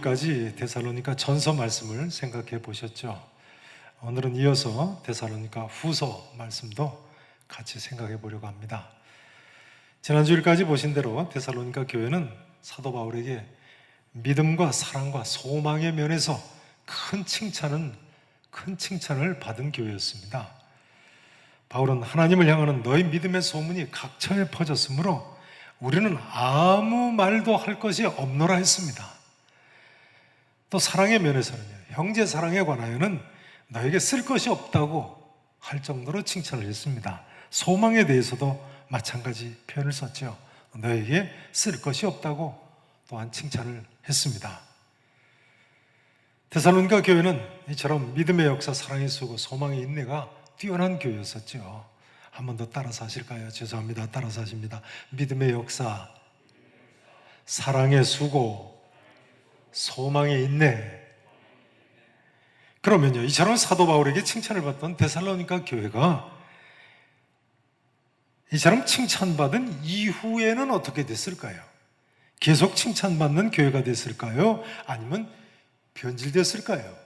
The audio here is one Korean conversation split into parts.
지난주일까지 데살로니가 전서 말씀을 생각해 보셨죠? 오늘은 이어서 데살로니가 후서 말씀도 같이 생각해 보려고 합니다. 지난주일까지 보신 대로 데살로니가 교회는 사도 바울에게 믿음과 사랑과 소망의 면에서 큰 칭찬을 받은 교회였습니다. 바울은 하나님을 향하는 너희 믿음의 소문이 각처에 퍼졌으므로 우리는 아무 말도 할 것이 없노라 했습니다. 또 사랑의 면에서는요, 형제 사랑에 관하여는 너에게 쓸 것이 없다고 할 정도로 칭찬을 했습니다. 소망에 대해서도 마찬가지 표현을 썼죠. 너에게 쓸 것이 없다고 또한 칭찬을 했습니다. 데살로니가 교회는 이처럼 믿음의 역사, 사랑의 수고, 소망의 인내가 뛰어난 교회였었죠. 한 번 더 따라서 하실까요? 죄송합니다. 따라서 하십니다. 믿음의 역사, 사랑의 수고, 소망의 인내. 그러면요, 이처럼 사도 바울에게 칭찬을 받던 데살로니가 교회가 이처럼 칭찬받은 이후에는 어떻게 됐을까요? 계속 칭찬받는 교회가 됐을까요? 아니면 변질됐을까요?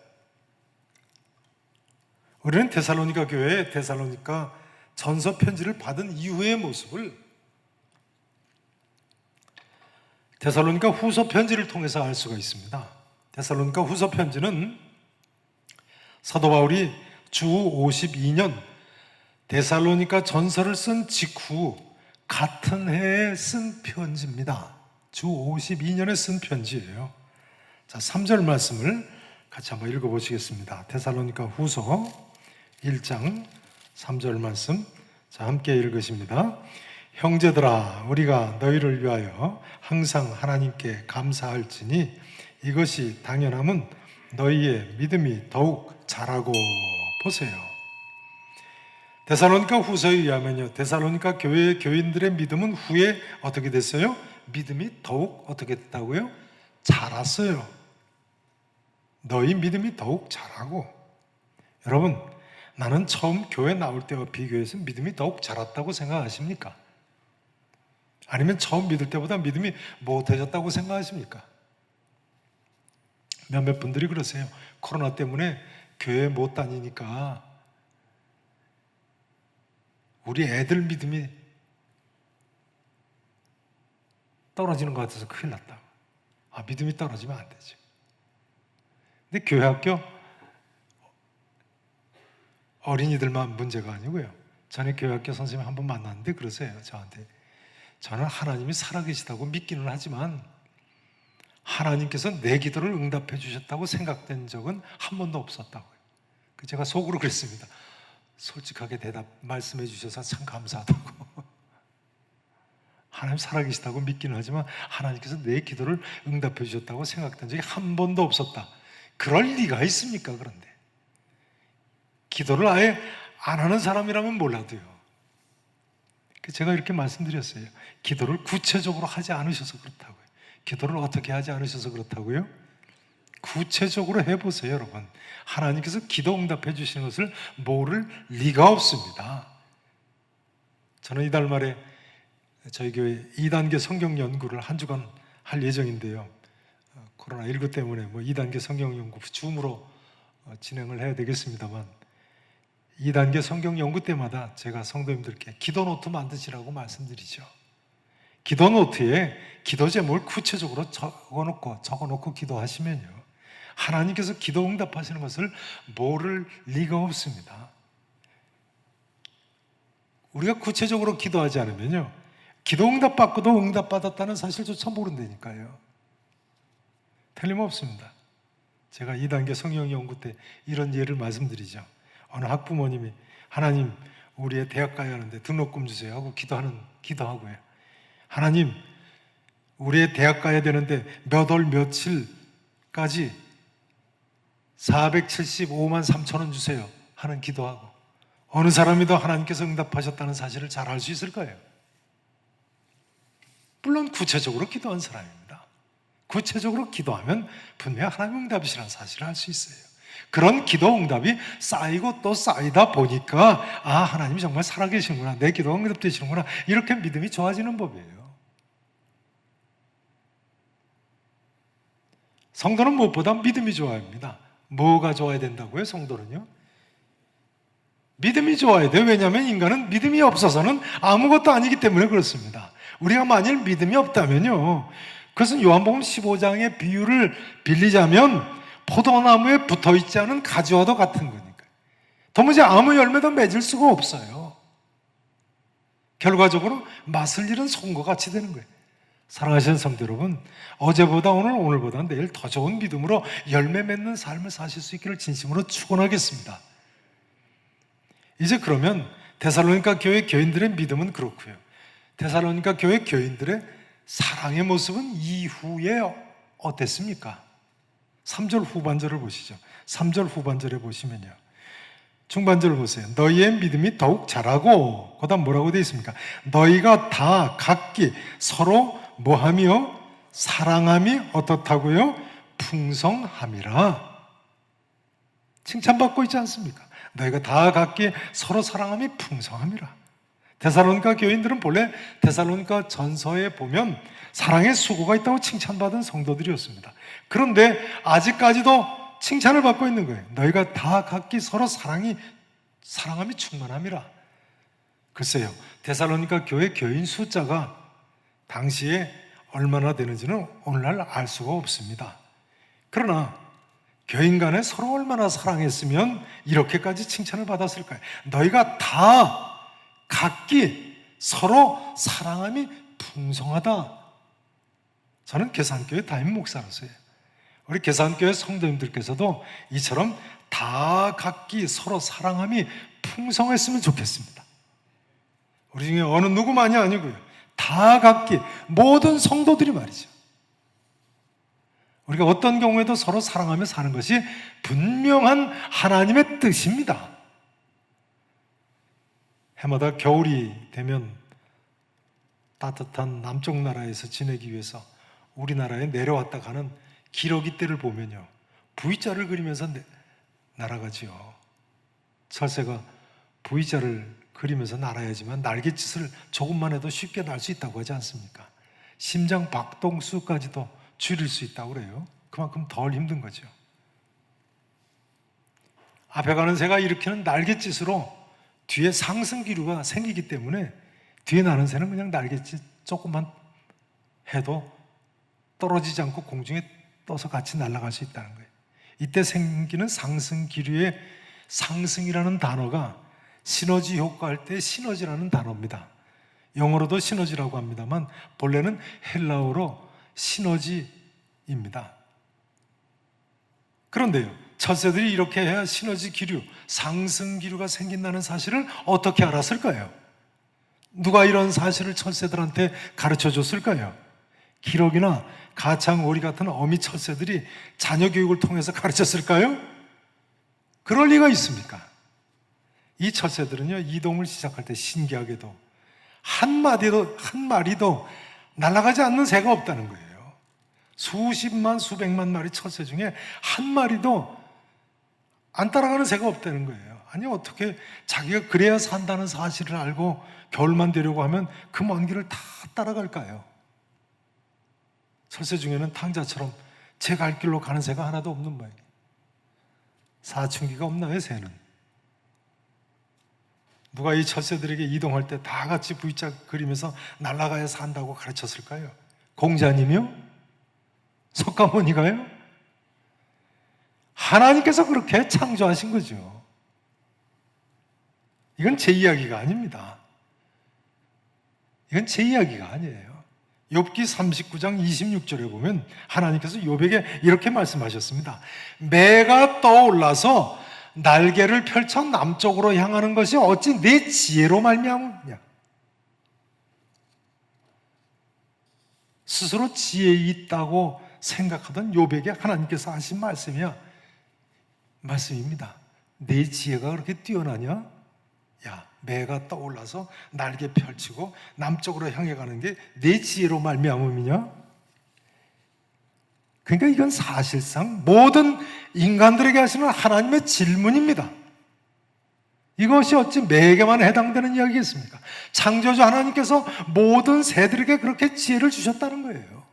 우리는 데살로니가 교회의 데살로니가 전서 편지를 받은 이후의 모습을 데살로니가 후서 편지를 통해서 알 수가 있습니다. 데살로니가 후서 편지는 사도 바울이 주 52년 데살로니가 전서를 쓴 직후 같은 해에 쓴 편지입니다. 주 52년에 쓴 편지예요. 자, 3절 말씀을 같이 한번 읽어보시겠습니다. 데살로니가 후서 1장 3절 말씀, 자, 함께 읽으십니다. 형제들아, 우리가 너희를 위하여 항상 하나님께 감사할지니 이것이 당연함은 너희의 믿음이 더욱 자라고. 보세요. 데살로니가 후서에 의하면요, 데살로니가 교회의 교인들의 믿음은 후에 어떻게 됐어요? 믿음이 더욱 어떻게 됐다고요? 자랐어요. 너희 믿음이 더욱 자라고. 여러분, 나는 처음 교회 나올 때와 비교해서 믿음이 더욱 자랐다고 생각하십니까? 아니면 처음 믿을 때보다 믿음이 못해졌다고 생각하십니까? 몇몇 분들이 그러세요. 코로나 때문에 교회 못 다니니까 우리 애들 믿음이 떨어지는 것 같아서 큰일 났다. 아, 믿음이 떨어지면 안 되죠. 근데 교회 학교 어린이들만 문제가 아니고요. 전에 교회 학교 선생님 한 번 만났는데 그러세요. 저한테. 저는 하나님이 살아계시다고 믿기는 하지만 하나님께서 내 기도를 응답해 주셨다고 생각된 적은 한 번도 없었다고요. 제가 속으로 그랬습니다. 솔직하게 말씀해 주셔서 참 감사하다고. 하나님 살아계시다고 믿기는 하지만 하나님께서 내 기도를 응답해 주셨다고 생각된 적이 한 번도 없었다. 그럴 리가 있습니까? 그런데 기도를 아예 안 하는 사람이라면 몰라도요, 제가 이렇게 말씀드렸어요. 기도를 구체적으로 하지 않으셔서 그렇다고요. 기도를 어떻게 하지 않으셔서 그렇다고요? 구체적으로 해보세요, 여러분. 하나님께서 기도 응답해 주시는 것을 모를 리가 없습니다. 저는 이달 말에 저희 교회 2단계 성경 연구를 한 주간 할 예정인데요. 코로나19 때문에 2단계 성경 연구 줌으로 진행을 해야 되겠습니다만 2단계 성경 연구 때마다 제가 성도님들께 기도 노트 만드시라고 말씀드리죠. 기도 노트에 기도 제목을 구체적으로 적어놓고 기도하시면요, 하나님께서 기도 응답하시는 것을 모를 리가 없습니다. 우리가 구체적으로 기도하지 않으면요, 기도 응답받고도 응답받았다는 사실조차 모른다니까요. 틀림없습니다. 제가 2단계 성경 연구 때 이런 예를 말씀드리죠. 어느 학부모님이 하나님, 우리 애 대학 가야 하는데 등록금 주세요 하고 기도하고요. 하나님, 우리 애 대학 가야 되는데 몇 월 며칠까지 475만 3천 원 주세요 하는 기도하고, 어느 사람이 더 하나님께서 응답하셨다는 사실을 잘 알 수 있을 거예요. 물론 구체적으로 기도한 사람입니다. 구체적으로 기도하면 분명 하나님 응답이시라는 사실을 알 수 있어요. 그런 기도 응답이 쌓이고 또 쌓이다 보니까 하나님이 정말 살아계시는구나, 내 기도가 응답되시는구나, 이렇게 믿음이 좋아지는 법이에요. 성도는 무엇보다 믿음이 좋아야 합니다. 뭐가 좋아야 된다고요? 성도는요? 믿음이 좋아야 돼요. 왜냐하면 인간은 믿음이 없어서는 아무것도 아니기 때문에 그렇습니다. 우리가 만일 믿음이 없다면요, 그것은 요한복음 15장의 비유를 빌리자면 포도나무에 붙어있지 않은 가지와도 같은 거니까요. 도무지 아무 열매도 맺을 수가 없어요. 결과적으로 맛을 잃은 송과 같이 되는 거예요. 사랑하시는 성도 여러분, 어제보다 오늘, 오늘보다 내일 더 좋은 믿음으로 열매 맺는 삶을 사실 수 있기를 진심으로 축원하겠습니다. 이제 그러면 데살로니가 교회 교인들의 믿음은 그렇고요. 데살로니가 교회 교인들의 사랑의 모습은 이후에 어땠습니까? 3절 후반절을 보시죠. 3절 후반절에 보시면요, 중반절을 보세요. 너희의 믿음이 더욱 자라고, 그 다음 뭐라고 되어 있습니까? 너희가 다 각기 서로 뭐하며 사랑함이 어떻다고요? 풍성함이라. 칭찬받고 있지 않습니까? 너희가 다 각기 서로 사랑함이 풍성함이라. 데살로니가 교인들은 본래 데살로니가 전서에 보면 사랑의 수고가 있다고 칭찬받은 성도들이었습니다. 그런데 아직까지도 칭찬을 받고 있는 거예요. 너희가 다 각기 서로 사랑함이 충만함이라. 글쎄요, 데살로니가 교회 교인 숫자가 당시에 얼마나 되는지는 오늘날 알 수가 없습니다. 그러나 교인 간에 서로 얼마나 사랑했으면 이렇게까지 칭찬을 받았을까요? 너희가 다 각기 서로 사랑함이 풍성하다. 저는 계산교회 담임 목사로서요, 우리 계산교회 성도님들께서도 이처럼 다 각기 서로 사랑함이 풍성했으면 좋겠습니다. 우리 중에 어느 누구만이 아니고요, 다 각기 모든 성도들이 말이죠. 우리가 어떤 경우에도 서로 사랑하며 사는 것이 분명한 하나님의 뜻입니다. 해마다 겨울이 되면 따뜻한 남쪽 나라에서 지내기 위해서 우리나라에 내려왔다 가는 기러기 떼를 보면요, V자를 그리면서 날아가지요. 철새가 V자를 그리면서 날아야지만 날갯짓을 조금만 해도 쉽게 날 수 있다고 하지 않습니까? 심장 박동수까지도 줄일 수 있다고 그래요. 그만큼 덜 힘든 거죠. 앞에 가는 새가 일으키는 날갯짓으로 뒤에 상승 기류가 생기기 때문에 뒤에 나는 새는 그냥 날갯짓 조금만 해도 떨어지지 않고 공중에 떠서 같이 날아갈 수 있다는 거예요. 이때 생기는 상승 기류의 상승이라는 단어가 시너지 효과할 때 시너지라는 단어입니다. 영어로도 시너지라고 합니다만 본래는 헬라어로 시너지입니다. 그런데요, 철새들이 이렇게 해야 시너지 기류, 상승 기류가 생긴다는 사실을 어떻게 알았을까요? 누가 이런 사실을 철새들한테 가르쳐 줬을까요? 기러기나 가창, 오리 같은 어미 철새들이 자녀 교육을 통해서 가르쳤을까요? 그럴 리가 있습니까? 이 철새들은요, 이동을 시작할 때 신기하게도 한 마리도 날아가지 않는 새가 없다는 거예요. 수십만, 수백만 마리 철새 중에 한 마리도 안 따라가는 새가 없다는 거예요. 아니, 어떻게 자기가 그래야 산다는 사실을 알고 겨울만 되려고 하면 그 먼 길을 다 따라갈까요? 철새 중에는 탕자처럼 제 갈 길로 가는 새가 하나도 없는 모양이에요. 사춘기가 없나요, 새는? 누가 이 철새들에게 이동할 때 다 같이 V자 그리면서 날아가야 산다고 가르쳤을까요? 공자님이요? 석가모니가요? 하나님께서 그렇게 창조하신 거죠. 이건 제 이야기가 아닙니다. 이건 제 이야기가 아니에요. 욥기 39장 26절에 보면 하나님께서 욥에게 이렇게 말씀하셨습니다. 매가 떠올라서 날개를 펼쳐 남쪽으로 향하는 것이 어찌 내 지혜로 말미암느냐. 스스로 지혜 있다고 생각하던 욥에게 하나님께서 하신 말씀입니다. 내 지혜가 그렇게 뛰어나냐? 야, 매가 떠올라서 날개 펼치고 남쪽으로 향해 가는 게 내 지혜로 말미암음이냐? 그러니까 이건 사실상 모든 인간들에게 하시는 하나님의 질문입니다. 이것이 어찌 매에게만 해당되는 이야기겠습니까? 창조주 하나님께서 모든 새들에게 그렇게 지혜를 주셨다는 거예요.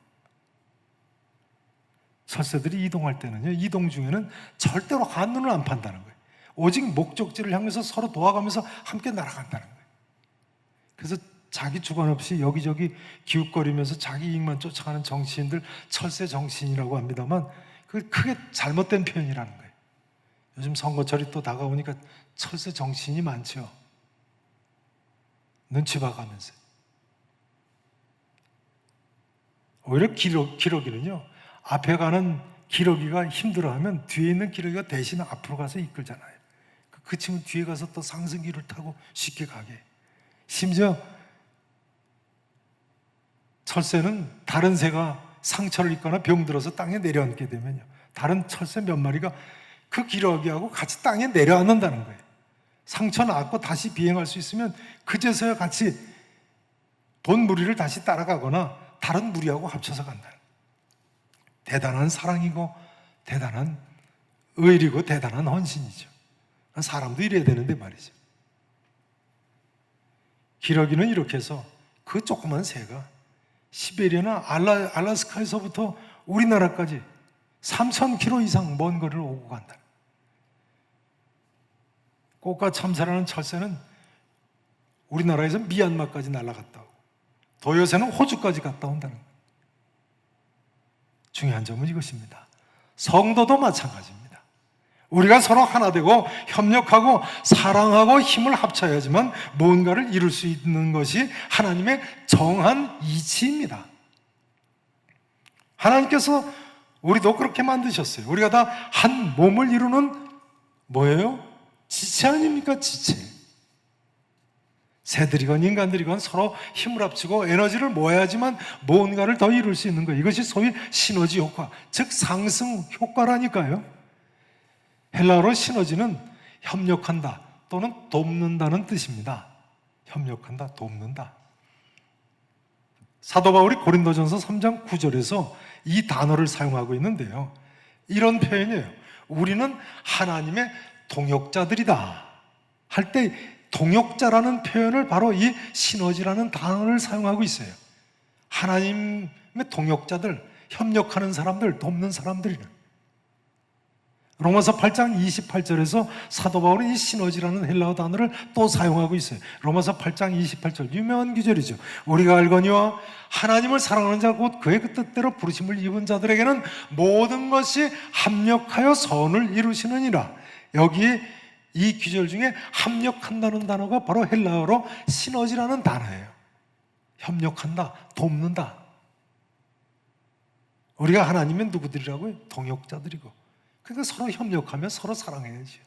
철새들이 이동할 때는요, 이동 중에는 절대로 한눈을 안 판다는 거예요. 오직 목적지를 향해서 서로 도와가면서 함께 날아간다는 거예요. 그래서 자기 주관 없이 여기저기 기웃거리면서 자기 이익만 쫓아가는 정치인들 철새 정치인이라고 합니다만, 그 크게 잘못된 표현이라는 거예요. 요즘 선거철이 또 다가오니까 철새 정치인이 많죠. 눈치 봐가면서. 오히려 기러기는요, 앞에 가는 기러기가 힘들어하면 뒤에 있는 기러기가 대신 앞으로 가서 이끌잖아요. 그 친구 뒤에 가서 또 상승기를 타고 쉽게 가게. 심지어 철새는 다른 새가 상처를 입거나 병들어서 땅에 내려앉게 되면요, 다른 철새 몇 마리가 그 기러기하고 같이 땅에 내려앉는다는 거예요. 상처 낫고 다시 비행할 수 있으면 그제서야 같이 본 무리를 다시 따라가거나 다른 무리하고 합쳐서 간다. 대단한 사랑이고 대단한 의리고 대단한 헌신이죠. 사람도 이래야 되는데 말이죠. 기러기는 이렇게 해서 그 조그만 새가 시베리아나 알라스카에서부터 우리나라까지 3,000km 이상 먼 거리를 오고 간다. 꽃과 참새라는 철새는 우리나라에서 미얀마까지 날아갔다 오고, 도요새는 호주까지 갔다 온다는 거예요. 중요한 점은 이것입니다. 성도도 마찬가지입니다. 우리가 서로 하나 되고 협력하고 사랑하고 힘을 합쳐야지만 뭔가를 이룰 수 있는 것이 하나님의 정한 이치입니다. 하나님께서 우리도 그렇게 만드셨어요. 우리가 다 한 몸을 이루는 뭐예요? 지체 아닙니까? 지체. 새들이건 인간들이건 서로 힘을 합치고 에너지를 모아야지만 뭔가를 더 이룰 수 있는 거예요. 이것이 소위 시너지 효과, 즉 상승 효과라니까요. 헬라어로 시너지는 협력한다 또는 돕는다는 뜻입니다. 협력한다, 돕는다. 사도 바울이 고린도전서 3장 9절에서 이 단어를 사용하고 있는데요, 이런 표현이에요. 우리는 하나님의 동역자들이다 할 때 동역자라는 표현을 바로 이 시너지라는 단어를 사용하고 있어요. 하나님의 동역자들, 협력하는 사람들, 돕는 사람들이는. 로마서 8장 28절에서 사도 바울은 이 시너지라는 헬라어 단어를 또 사용하고 있어요. 로마서 8장 28절, 유명한 구절이죠. 우리가 알거니와 하나님을 사랑하는 자 곧 그의 그 뜻대로 부르심을 입은 자들에게는 모든 것이 합력하여 선을 이루시느니라. 여기 이 구절 중에 합력한다는 단어가 바로 헬라어로 시너지라는 단어예요. 협력한다, 돕는다. 우리가 하나님의 누구들이라고요? 동역자들이고. 그러니까 서로 협력하며 서로 사랑해야죠.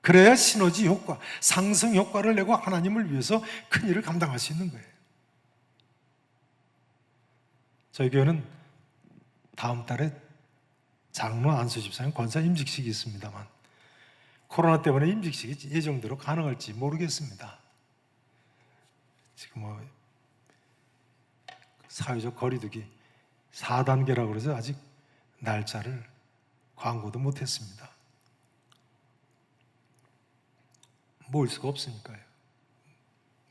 그래야 시너지 효과, 상승 효과를 내고 하나님을 위해서 큰 일을 감당할 수 있는 거예요. 저희 교회는 다음 달에 장로 안수 집사님 권사 임직식이 있습니다만 코로나 때문에 임직식이 예정대로 가능할지 모르겠습니다. 지금 사회적 거리두기 4단계라고 그래서 아직 날짜를 광고도 못했습니다. 모일 수가 없으니까요.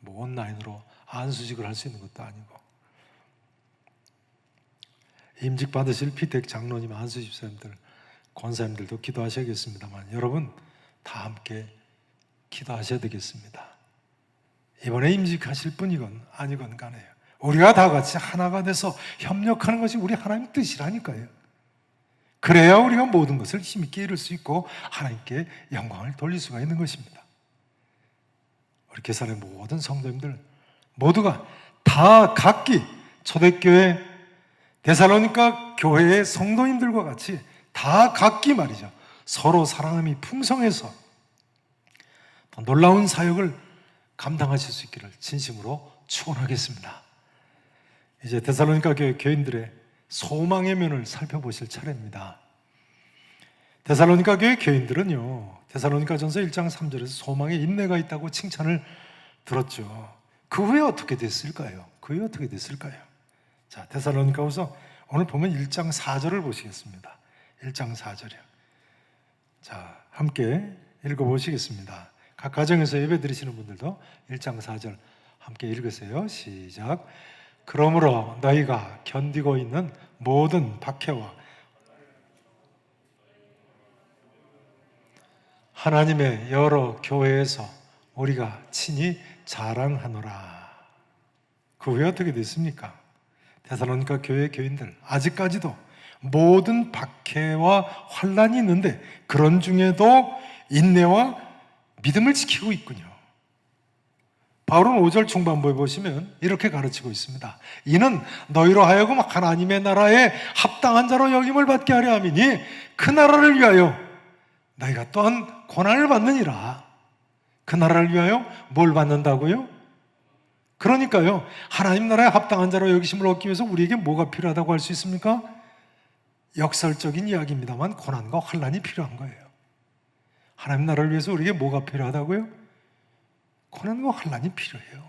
뭐 온라인으로 안수직을 할 수 있는 것도 아니고. 임직 받으실 피택 장로님, 안수 집사님들, 권사님들도 기도하셔야겠습니다만 여러분 다 함께 기도하셔야 되겠습니다. 이번에 임직하실 분이건 아니건 간에요, 우리가 다 같이 하나가 돼서 협력하는 것이 우리 하나님 뜻이라니까요. 그래야 우리가 모든 것을 힘있게 이룰 수 있고 하나님께 영광을 돌릴 수가 있는 것입니다. 우리 계산의 모든 성도님들 모두가 다 각기 초대교회 데살로니가 교회의 성도님들과 같이 다 각기 말이죠, 서로 사랑함이 풍성해서 더 놀라운 사역을 감당하실 수 있기를 진심으로 축원하겠습니다. 이제 데살로니가 교회 교인들의 소망의 면을 살펴보실 차례입니다. 데살로니가 교회 교인들은요, 데살로니가전서 1장 3절에서 소망에 인내가 있다고 칭찬을 들었죠. 그 후에 어떻게 됐을까요? 자, 데살로니가후서 오늘 보면 1장 4절을 보시겠습니다. 1장 4절이요. 자, 함께 읽어보시겠습니다. 각 가정에서 예배 드리시는 분들도 1장 4절 함께 읽으세요. 시작. 그러므로 너희가 견디고 있는 모든 박해와 하나님의 여러 교회에서 우리가 친히 자랑하노라. 그 후에 어떻게 됐습니까? 데살로니가 교회 교인들 아직까지도 모든 박해와 환난이 있는데 그런 중에도 인내와 믿음을 지키고 있군요. 바울은 5절 중반부에 보시면 이렇게 가르치고 있습니다. 이는 너희로 하여금 하나님의 나라에 합당한 자로 여김을 받게 하려 함이니 그 나라를 위하여 너희가 또한 고난을 받느니라. 그 나라를 위하여 뭘 받는다고요? 그러니까요, 하나님 나라에 합당한 자로 여기심을 얻기 위해서 우리에게 뭐가 필요하다고 할 수 있습니까? 역설적인 이야기입니다만 고난과 환난이 필요한 거예요. 하나님 나라를 위해서 우리에게 뭐가 필요하다고요? 고난과 환난이 필요해요.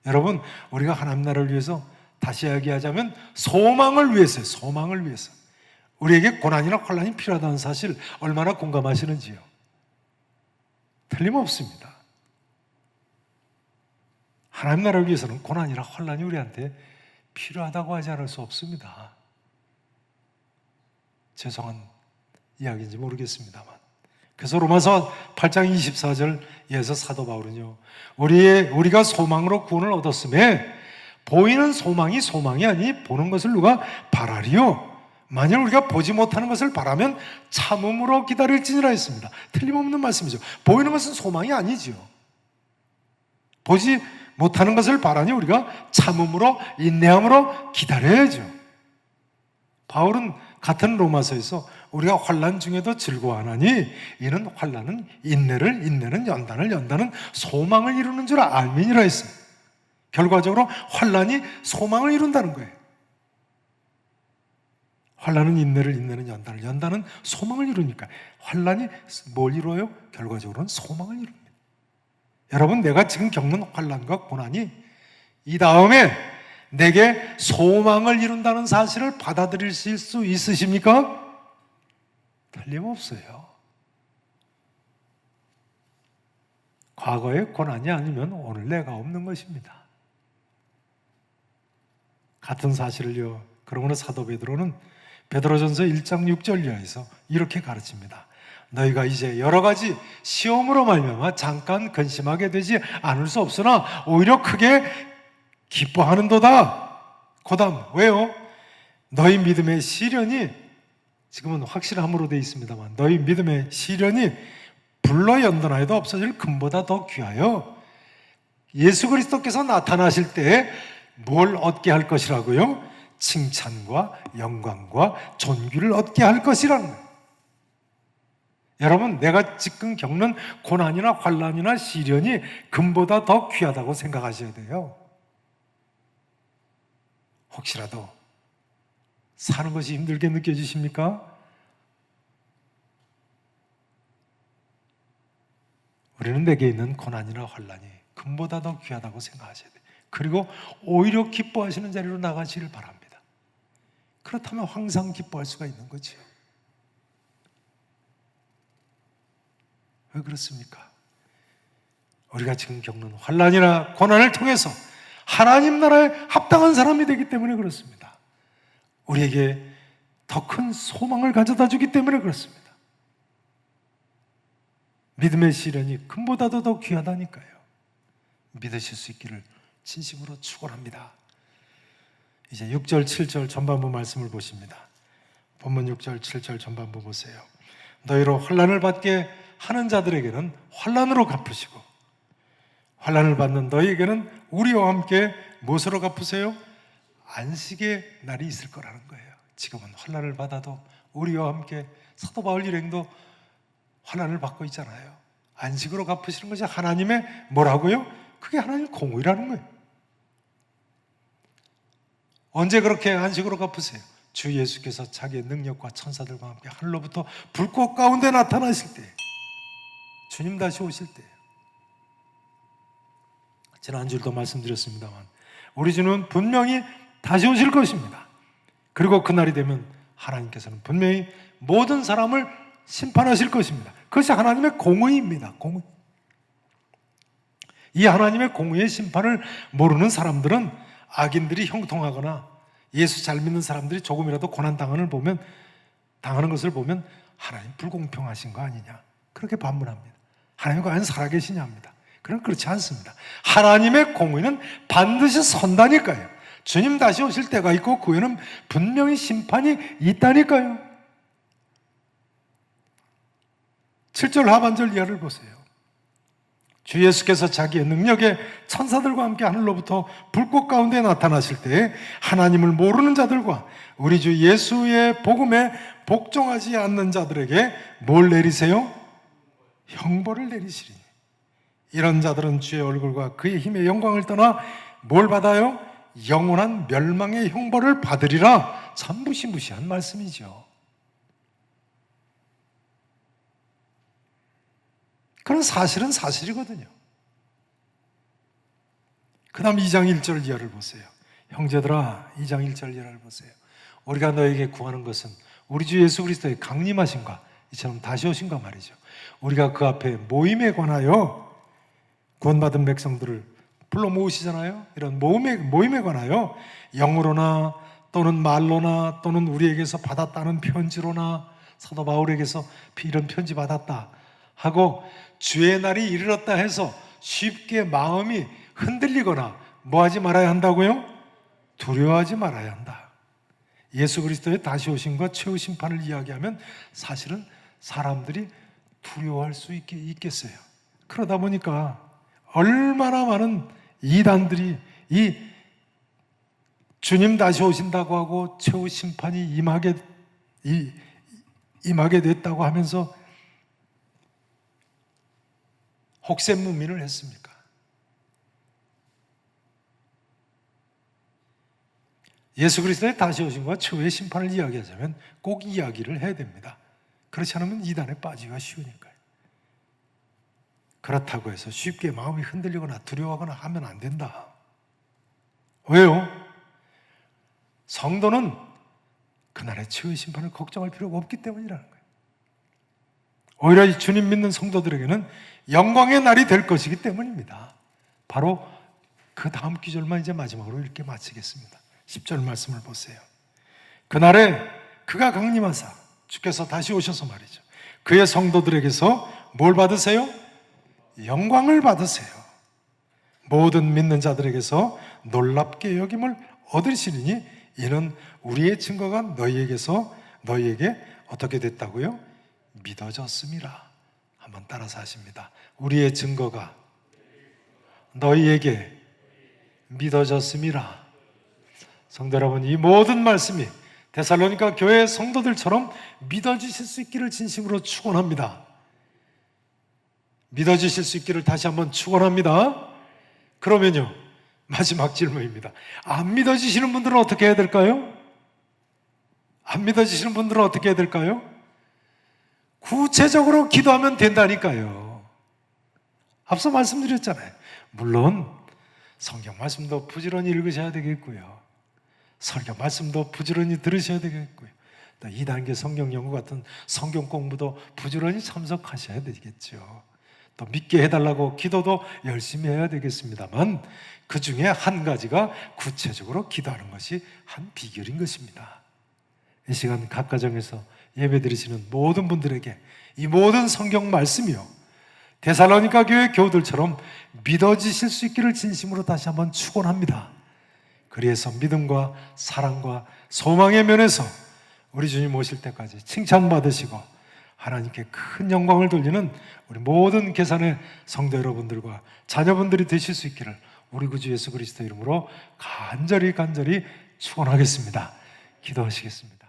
여러분, 우리가 하나님 나라를 위해서 다시 이야기하자면 소망을 위해서요. 소망을 위해서 우리에게 고난이나 환난이 필요하다는 사실 얼마나 공감하시는지요? 틀림없습니다. 하나님 나라를 위해서는 고난이나 환난이 우리한테 필요하다고 하지 않을 수 없습니다. 죄송한 이야기인지 모르겠습니다만, 그래서 로마서 8장 24절에서 사도 바울은요, 우리가 소망으로 구원을 얻었음에 보이는 소망이 아니 보는 것을 누가 바라리요? 만일 우리가 보지 못하는 것을 바라면 참음으로 기다릴지니라 했습니다. 틀림없는 말씀이죠. 보이는 것은 소망이 아니지요. 보지 못하는 것을 바라니 우리가 참음으로 인내함으로 기다려야죠. 바울은 같은 로마서에서 우리가 환난 중에도 즐거워하나니 이는 환난은 인내를, 인내는 연단을, 연단은 소망을 이루는 줄 알미니라 했어요. 결과적으로 환난이 소망을 이룬다는 거예요. 환난은 인내를, 인내는 연단을, 연단은 소망을 이루니까 환난이 뭘 이루어요? 결과적으로는 소망을 이룹니다. 여러분, 내가 지금 겪는 환난과 고난이 이 다음에 내게 소망을 이룬다는 사실을 받아들이실 수 있으십니까? 틀림없어요. 과거의 고난이 아니면 오늘 내가 없는 것입니다. 같은 사실을요, 그러므로 사도 베드로는 베드로전서 1장 6절 이하에서 이렇게 가르칩니다. 너희가 이제 여러 가지 시험으로 말미암아 잠깐 근심하게 되지 않을 수 없으나 오히려 크게 기뻐하는도다. 고담, 왜요? 너희 믿음의 시련이, 지금은 확실함으로 되어 있습니다만, 너희 믿음의 시련이 불로 연단하여도 없어질 금보다 더 귀하여 예수 그리스도께서 나타나실 때에 뭘 얻게 할 것이라고요? 칭찬과 영광과 존귀를 얻게 할 것이라는 거예요. 여러분, 내가 지금 겪는 고난이나 환난이나 시련이 금보다 더 귀하다고 생각하셔야 돼요. 혹시라도 사는 것이 힘들게 느껴지십니까? 우리는 내게 있는 고난이나 환난이 금보다 더 귀하다고 생각하셔야 돼요. 그리고 오히려 기뻐하시는 자리로 나가시길 바랍니다. 그렇다면 항상 기뻐할 수가 있는 거지요. 왜 그렇습니까? 우리가 지금 겪는 환난이나 고난을 통해서 하나님 나라에 합당한 사람이 되기 때문에 그렇습니다. 우리에게 더 큰 소망을 가져다 주기 때문에 그렇습니다. 믿음의 시련이 금보다도 더 귀하다니까요. 믿으실 수 있기를 진심으로 축원합니다. 이제 6절, 7절 전반부 말씀을 보십니다. 본문 6절, 7절 전반부 보세요. 너희로 환난을 받게 하는 자들에게는 환난으로 갚으시고 환난을 받는 너희에게는 우리와 함께 무엇으로 갚으세요? 안식의 날이 있을 거라는 거예요. 지금은 환난을 받아도 우리와 함께 사도 바울 일행도 환난을 받고 있잖아요. 안식으로 갚으시는 것이 하나님의 뭐라고요? 그게 하나님의 공의라는 거예요. 언제 그렇게 안식으로 갚으세요? 주 예수께서 자기의 능력과 천사들과 함께 하늘로부터 불꽃 가운데 나타나실 때, 주님 다시 오실 때. 지난주에도 말씀드렸습니다만 우리 주는 분명히 다시 오실 것입니다. 그리고 그날이 되면 하나님께서는 분명히 모든 사람을 심판하실 것입니다. 그것이 하나님의 공의입니다. 공의. 이 하나님의 공의의 심판을 모르는 사람들은 악인들이 형통하거나 예수 잘 믿는 사람들이 조금이라도 고난당하는 것을 보면 하나님 불공평하신 거 아니냐, 그렇게 반문합니다. 하나님 과연 살아계시냐 합니다. 그럼 그렇지 않습니다. 하나님의 공의는 반드시 선다니까요. 주님 다시 오실 때가 있고 그 후에는 분명히 심판이 있다니까요. 7절 하반절 이하를 보세요. 주 예수께서 자기의 능력에 천사들과 함께 하늘로부터 불꽃 가운데 나타나실 때 하나님을 모르는 자들과 우리 주 예수의 복음에 복종하지 않는 자들에게 뭘 내리세요? 형벌을 내리시리니 이런 자들은 주의 얼굴과 그의 힘의 영광을 떠나 뭘 받아요? 영원한 멸망의 형벌을 받으리라. 참 무시무시한 말씀이죠. 그런 사실은 사실이거든요. 그 다음 2장 1절 이하를 보세요. 형제들아, 2장 1절 이하를 보세요. 우리가 너에게 구하는 것은 우리 주 예수 그리스도의 강림하심과 이처럼 다시 오신가 말이죠. 우리가 그 앞에 모임에 관하여 구원받은 백성들을 불러 모으시잖아요. 이런 모임에 관하여 영으로나 또는 말로나 또는 우리에게서 받았다는 편지로나 사도 바울에게서 이런 편지 받았다 하고 주의 날이 이르렀다 해서 쉽게 마음이 흔들리거나 뭐 하지 말아야 한다고요? 두려워하지 말아야 한다. 예수 그리스도의 다시 오심과 최후 심판을 이야기하면 사실은 사람들이 두려워할 수 있겠어요. 그러다 보니까 얼마나 많은 이단들이 이 주님 다시 오신다고 하고 최후 심판이 임하게 됐다고 하면서 혹세무민을 했습니까? 예수 그리스도의 다시 오심과 최후의 심판을 이야기하자면 꼭 이야기를 해야 됩니다. 그렇지 않으면 이단에 빠지기가 쉬우니까요. 그렇다고 해서 쉽게 마음이 흔들리거나 두려워하거나 하면 안 된다. 왜요? 성도는 그날의 최후의 심판을 걱정할 필요가 없기 때문이라는 거예요. 오히려 이 주님 믿는 성도들에게는 영광의 날이 될 것이기 때문입니다. 바로 그 다음 구절만 이제 마지막으로 이렇게 마치겠습니다. 10절 말씀을 보세요. 그날에 그가 강림하사 주께서 다시 오셔서 말이죠. 그의 성도들에게서 뭘 받으세요? 영광을 받으세요. 모든 믿는 자들에게서 놀랍게 여김을 얻으시리니 이는 우리의 증거가 너희에게 어떻게 됐다고요? 믿어졌음이라. 한번 따라서 하십니다. 우리의 증거가 너희에게 믿어졌음이라. 성도 여러분, 이 모든 말씀이 데살로니가 교회 성도들처럼 믿어주실 수 있기를 진심으로 축원합니다. 믿어주실 수 있기를 다시 한번 축원합니다. 그러면요, 마지막 질문입니다. 안 믿어주시는 분들은 어떻게 해야 될까요? 안 믿어주시는 분들은 어떻게 해야 될까요? 구체적으로 기도하면 된다니까요. 앞서 말씀드렸잖아요. 물론 성경 말씀도 부지런히 읽으셔야 되겠고요. 설교 말씀도 부지런히 들으셔야 되겠고요. 또 2단계 성경 연구 같은 성경 공부도 부지런히 참석하셔야 되겠죠. 또 믿게 해달라고 기도도 열심히 해야 되겠습니다만 그 중에 한 가지가 구체적으로 기도하는 것이 한 비결인 것입니다. 이 시간 각 가정에서 예배드리시는 모든 분들에게 이 모든 성경 말씀이요, 데살로니가 교회 교우들처럼 믿어지실 수 있기를 진심으로 다시 한번 축원합니다. 그래서 믿음과 사랑과 소망의 면에서 우리 주님 오실 때까지 칭찬받으시고 하나님께 큰 영광을 돌리는 우리 모든 계산의 성도 여러분들과 자녀분들이 되실 수 있기를 우리 구주 예수 그리스도 이름으로 간절히 축원하겠습니다. 기도하시겠습니다.